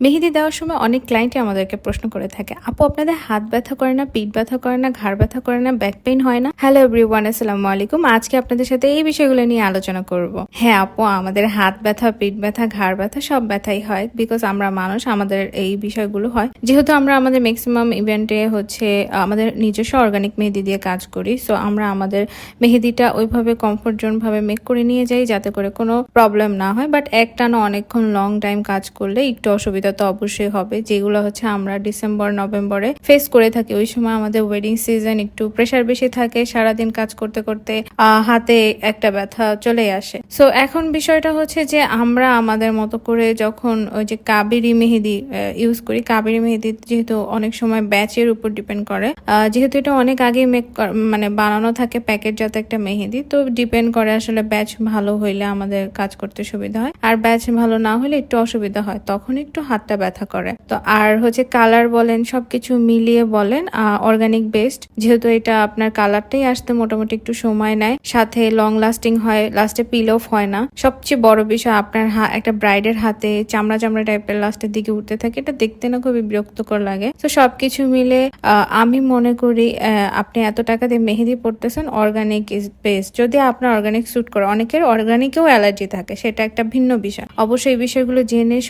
মেহেদি দেওয়ার সময় অনেক ক্লায়েন্টই আমাদেরকে প্রশ্ন করে থাকে, আপু আপনাদের হাত ব্যথা করে না, পিঠ ব্যথা করে না, ঘাড় ব্যথা করে না, ব্যাক পেইন হয় না? হ্যালো এভরিওয়ান, আসসালামু আলাইকুম। আজকে আপনাদের সাথে এই বিষয়গুলো নিয়ে আলোচনা করব। হ্যাঁ আপু, আমাদের হাত ব্যথা, পিঠ ব্যথা, ঘাড় ব্যথা সব ব্যথাই হয়, বিকজ আমরা মানুষ, আমাদের এই বিষয়গুলো হয়। যেহেতু আমরা আমাদের ম্যাক্সিমাম ইভেন্টে আমাদের নিজস্ব অর্গানিক মেহেদি দিয়ে কাজ করি, সো আমরা আমাদের মেহেদিটা ওইভাবে কমফোর্ট জোন ভাবে মেক করে নিয়ে যাই যাতে করে কোনো প্রবলেম না হয়। বাট একটানা অনেকক্ষণ লং টাইম কাজ করলে একটু অসুবিধা তো অবশ্যই হবে, যেগুলো আমরা ডিসেম্বর নভেম্বরে ফেস করে থাকি। ওই সময় আমাদের ওয়েডিং সিজন, একটু প্রেশার বেশি থাকে, সারাদিন কাজ করতে করতে হাতে একটা ব্যথা চলে আসে। সো এখন বিষয়টা হচ্ছে যে আমরা আমাদের মতো করে যখন ওই যে কাবেরি মেহেদি ইউজ করি, কাবেরি মেহেদি যেহেতু অনেক সময় ব্যাচের উপর ডিপেন্ড করে, যেহেতু এটা অনেক আগে বানানো থাকে প্যাকেটজাত একটা মেহেদি, তো ডিপেন্ড করে আসলে ব্যাচ ভালো হইলে আমাদের কাজ করতে সুবিধা হয়, আর ব্যাচ ভালো না হলে একটু অসুবিধা হয়, তখন একটু হাতটা ব্যথা করে। তো আর কালার বলেন, সবকিছু মিলিয়ে বলেন, অর্গানিক বেস্ট, যেহেতু এটা আপনার কালারটাই আসতে মোটামুটি একটু সময় নেয়, সাথে লং লাস্টিং হয়, লাস্টে পিল অফ হয় না। সবচেয়ে বড় বিষয়, আপনার একটা ব্রাইডের হাতে চামড়া চামড়া টাইপের লাস্টের দিকে উঠতে থাকে, এটা দেখতে না খুবই বিরক্তকর লাগে। তো সবকিছু মিলে আমি মনে করি আপনি এত টাকা দিয়ে মেহেদি পড়তেছেন, অর্গানিক ইজ বেস্ট। যদি আপনার অর্গানিক স্যুট করে, অনেকের অর্গানিকেও অ্যালার্জি থাকে, সেটা একটা ভিন্ন বিষয়। অবশ্যই এই বিষয়গুলো জেনে শুনে